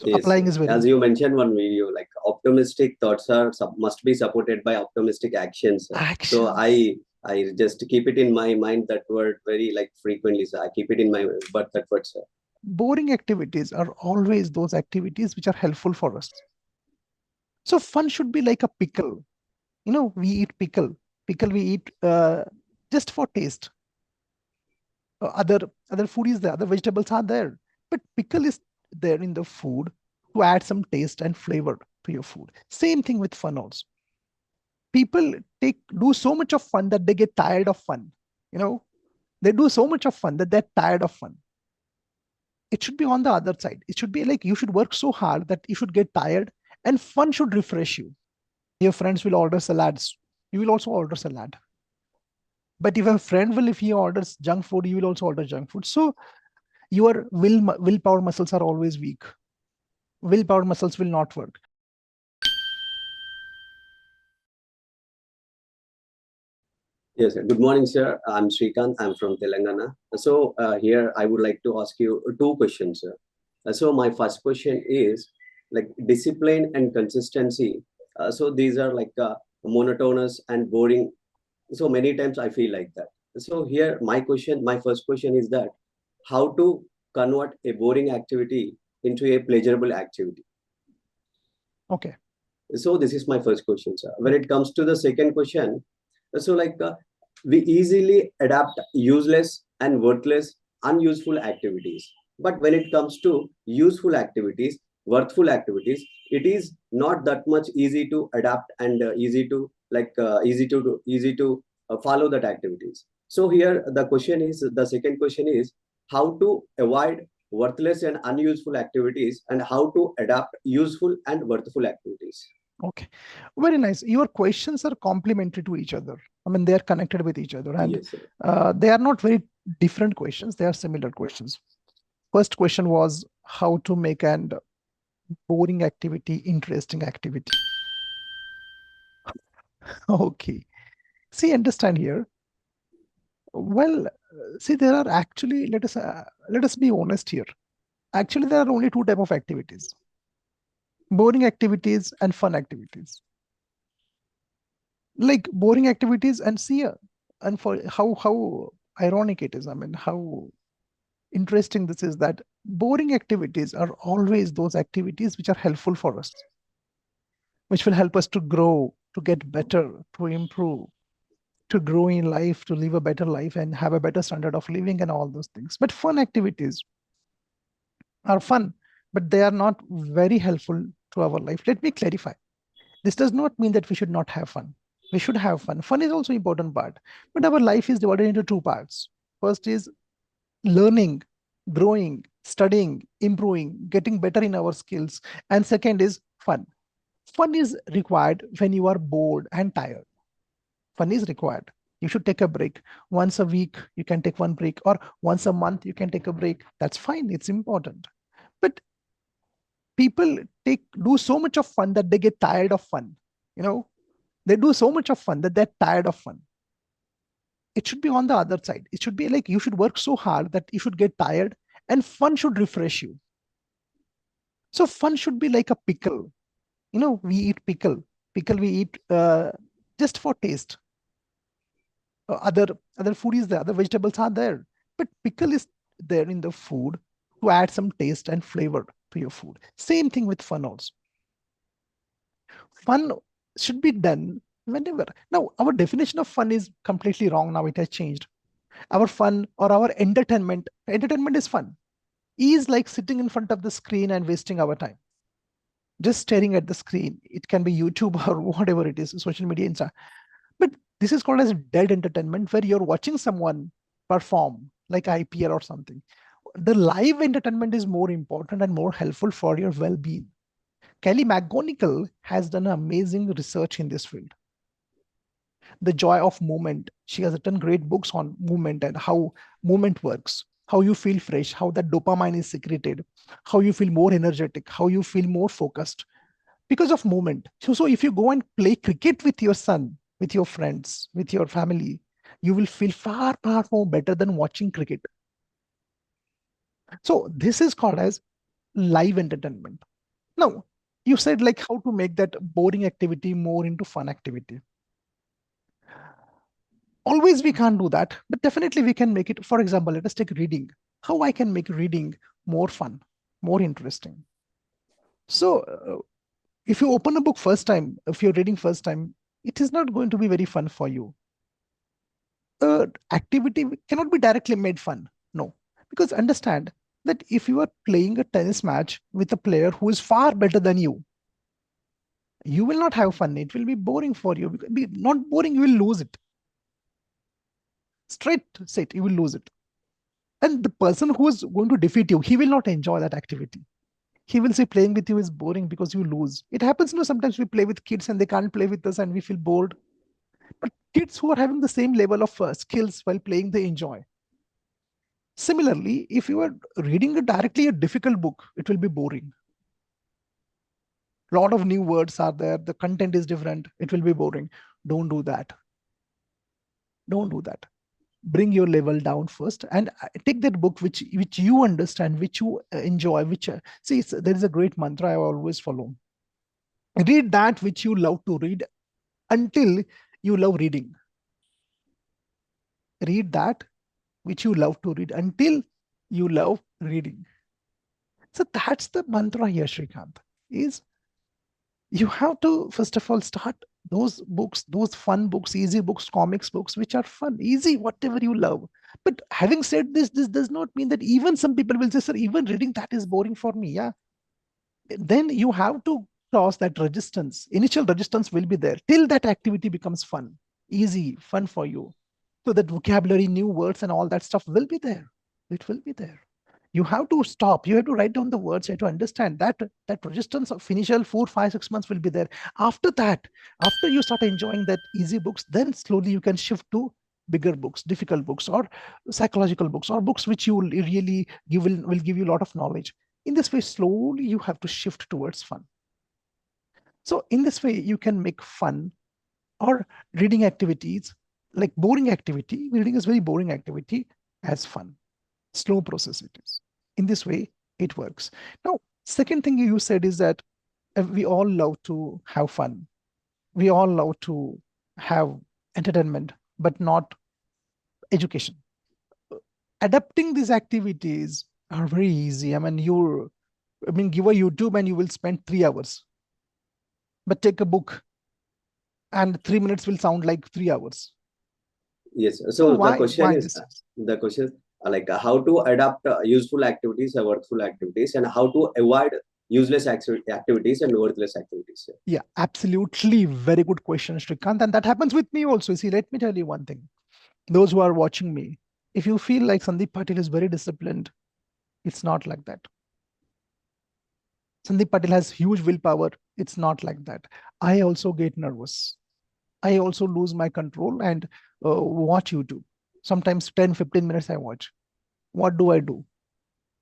So Yes, applying is very as you important. mentioned one video, like optimistic thoughts are must be supported by optimistic actions. So Actions. I just keep it in my mind that word very like frequently. So I keep it in my but that word, sir. Boring activities are always those activities which are helpful for us. So fun should be like a pickle. We eat pickle. Pickle we eat just for taste. Other food is there, other vegetables are there, but pickle is there in the food to add some taste and flavor to your food. Same thing with fun also. People do so much of fun that they get tired of fun. You know, they do so much of fun that they're tired of fun. It should be on the other side. It should be like you should work so hard that you should get tired, and fun should refresh you. Your friends will order salads, you will also order salad. But if a friend will, if he orders junk food, you will also order junk food. So your willpower muscles are always weak. Willpower muscles will not work. Yes, sir. Good morning, sir. I'm Srikanth. I'm from Telangana. So here I would like to ask you two questions, sir. So my first question is like discipline and consistency. So these are like monotonous and boring. So many times I feel like that. So here my first question is that how to convert a boring activity into a pleasurable activity. Okay. So this is my first question, sir. When Okay. it comes to the second question, so like we easily adapt useless and worthless, unuseful activities. But when it comes to useful activities, worthful activities, it is not that much easy to adapt and easy to follow that activities. So here the second question is how to avoid worthless and unuseful activities and how to adapt useful and worthful activities. Okay. Very nice. Your questions are complementary to each other. I mean, they are connected with each other, and Yes, sir. they are not very different questions. They are similar questions. First question was how to make an boring activity interesting activity. Okay. See, understand here. Well, see, there are actually, let us be honest here. Actually, there are only two type of activities: boring activities and fun activities. Like boring activities, and see, and for how ironic it is. I mean, how interesting this is that boring activities are always those activities which are helpful for us, which will help us to grow, to get better, to improve, to grow in life, to live a better life and have a better standard of living and all those things. But fun activities are fun, but they are not very helpful to our life. Let me clarify. This does not mean that we should not have fun. We should have fun. Fun is also important part, but our life is divided into two parts. First is learning, growing, studying, improving, getting better in our skills. And second is fun. Fun is required when you are bored and tired. Fun is required. You should take a break. Once a week, you can take one break, or once a month, you can take a break. That's fine. It's important. But people do so much of fun that they get tired of fun. You know, they do so much of fun that they're tired of fun. It should be on the other side. It should be like you should work so hard that you should get tired, and fun should refresh you. So fun should be like a pickle. We eat pickle. Pickle we eat just for taste. Other food is there, other vegetables are there, but pickle is there in the food to add some taste and flavor to your food. Same thing with fun also. Fun should be done whenever. Now, our definition of fun is completely wrong. Now it has changed. Our fun or our entertainment is fun. Is like sitting in front of the screen and wasting our time, just staring at the screen. It can be YouTube or whatever it is, social media, Insta. But this is called as dead entertainment, where you're watching someone perform like IPL or something. The live entertainment is more important and more helpful for your well-being. Kelly McGonigal has done amazing research in this field. The joy of movement. She has written great books on movement and how movement works, how you feel fresh, how that dopamine is secreted, how you feel more energetic, how you feel more focused because of movement. So if you go and play cricket with your son, with your friends, with your family, you will feel far, far more better than watching cricket. So this is called as live entertainment. Now, you said like how to make that boring activity more into fun activity. Always we can't do that, but definitely we can make it. For example, let us take reading. How I can make reading more fun, more interesting. So if you open a book first time, if you're reading first time, it is not going to be very fun for you. Activity cannot be directly made fun. No, because understand that if you are playing a tennis match with a player who is far better than you will not have fun. It will be boring for you. Not boring, you will lose it. Straight set, you will lose it. And the person who is going to defeat you, he will not enjoy that activity. He will say playing with you is boring because you lose. It happens, sometimes we play with kids and they can't play with us and we feel bored. But kids who are having the same level of skills while playing, they enjoy. Similarly, if you are reading directly a difficult book, it will be boring. A lot of new words are there. The content is different. It will be boring. Don't do that. Don't do that. Bring your level down first and take that book which you understand, which you enjoy, which see, there is a great mantra I always follow. Read that which you love to read until you love reading. Read that which you love to read until you love reading. So that's the mantra here, Shrikant, is you have to, first of all, start those books, those fun books, easy books, comics books, which are fun, easy, whatever you love. But having said this does not mean that even some people will say, sir, even reading that is boring for me. Yeah. Then you have to cross that resistance. Initial resistance will be there till that activity becomes fun, easy, fun for you. So that vocabulary, new words, and all that stuff will be there. It will be there. You have to stop. You have to write down the words. You have to understand that resistance of initial 4, 5, 6 months will be there. After that, after you start enjoying that easy books, then slowly you can shift to bigger books, difficult books, or psychological books, or books which you will really will give you a lot of knowledge. In this way, slowly you have to shift towards fun. So in this way, you can make fun or reading activities like boring activity. Reading is very boring activity as fun. Slow process it is. In this way, it works. Now, second thing you said is that we all love to have fun. We all love to have entertainment, but not education. Adapting these activities are very easy. I mean, give a YouTube and you will spend 3 hours. But take a book and 3 minutes will sound like 3 hours. Yes. So the question is, like how to adapt useful activities or worthful activities, and how to avoid useless activities and worthless activities. Yeah, absolutely. Very good question, Shrikant. And that happens with me also. See, let me tell you one thing. Those who are watching me, if you feel like Sandeep Patil is very disciplined, it's not like that. Sandeep Patil has huge willpower. It's not like that. I also get nervous. I also lose my control and watch YouTube. Sometimes 10, 15 minutes I watch. What do I do?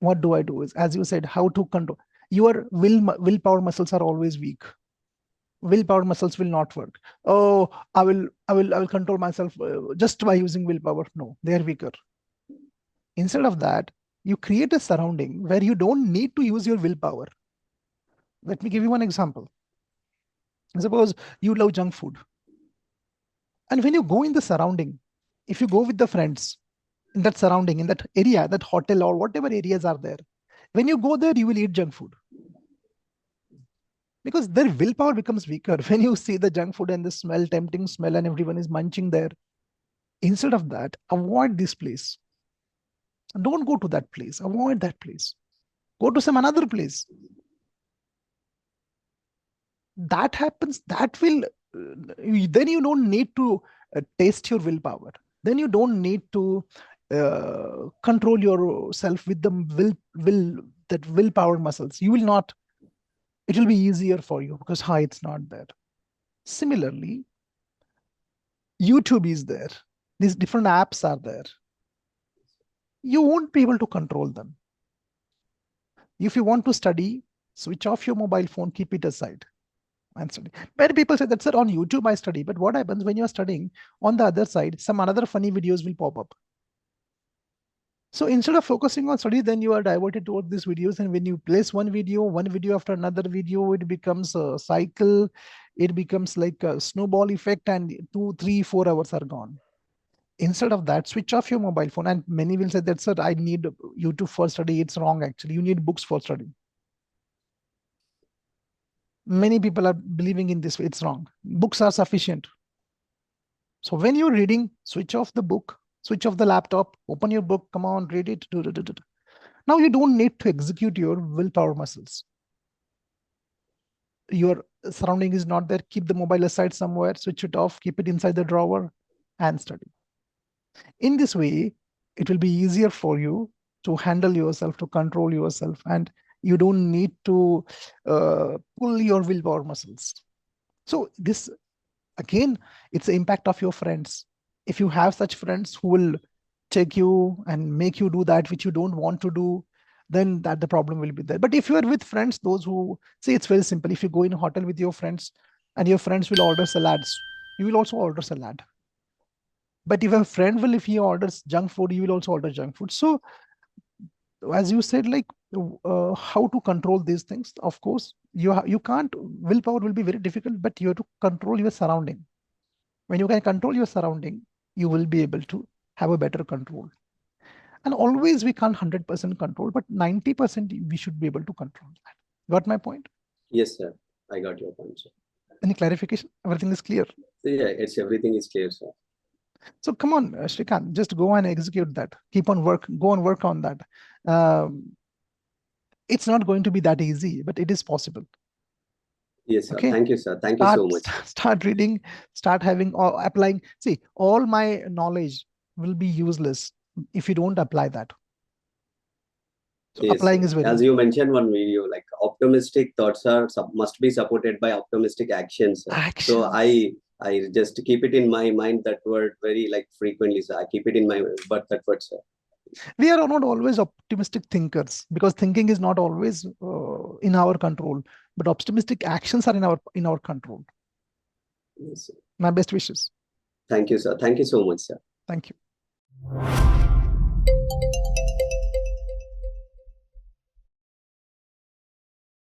What do I do is, as you said, how to control. Your willpower muscles are always weak. Willpower muscles will not work. Oh, I will control myself just by using willpower. No, they are weaker. Instead of that, you create a surrounding where you don't need to use your willpower. Let me give you one example. Suppose you love junk food. And when you go in the surrounding, if you go with the friends in that surrounding, in that area, that hotel or whatever areas are there, when you go there, you will eat junk food. Because their willpower becomes weaker. When you see the junk food and the smell, tempting smell, and everyone is munching there, instead of that, avoid this place. Don't go to that place. Avoid that place. Go to some another place. That happens, that will, then you don't need to test your willpower. Then you don't need to control yourself with the willpower muscles. You will not, it will be easier for you because it's not there. Similarly, YouTube is there. These different apps are there. You won't be able to control them. If you want to study, switch off your mobile phone, keep it aside and study. Many people say that, sir, on YouTube I study. But what happens when you are studying, on the other side, some another funny videos will pop up. So instead of focusing on study, then you are diverted towards these videos. And when you place one video after another video, it becomes a cycle. It becomes like a snowball effect, and 2, 3, 4 hours are gone. Instead of that, switch off your mobile phone. And many will say that, sir, I need YouTube for study. It's wrong, actually. You need books for study. Many people are believing in this way. It's wrong. Books are sufficient. So when you're reading, switch off the book, switch off the laptop, open your book, come on, read it. Now you don't need to execute your willpower muscles. Your surrounding is not there. Keep the mobile aside somewhere, switch it off, keep it inside the drawer, and study. In this way, it will be easier for you to handle yourself, to control yourself, and you don't need to pull your willpower muscles. So this, again, it's the impact of your friends. If you have such friends who will take you and make you do that which you don't want to do, then that the problem will be there. But if you are with friends, those who say, it's very simple. If you go in a hotel with your friends and your friends will order salads, you will also order salad. But if a friend will, if he orders junk food, you will also order junk food. So as you said, like how to control these things, of course, you can't, willpower will be very difficult, but you have to control your surrounding. When you can control your surrounding, you will be able to have a better control. And always we can't 100% control, but 90% we should be able to control that. Got my point? Yes, sir. I got your point, sir. Any clarification? Everything is clear? Yeah, everything is clear, sir. So come on, Shrikant, just go and execute that. Go and work on that. It's not going to be that easy, but it is possible. Yes, sir. Okay. Thank you, sir. Thank you so much. Start reading, start having or applying. See, all my knowledge will be useless if you don't apply that. So Yes, applying is very as you mentioned one video, like optimistic thoughts are must be supported by optimistic actions. So I just keep it in my mind, that word very like frequently. So I keep it in my but that word, sir. We are not always optimistic thinkers, because thinking is not always in our control, but optimistic actions are in our control. Yes, sir. My best wishes. Thank you, sir. Thank you so much, sir. Thank you.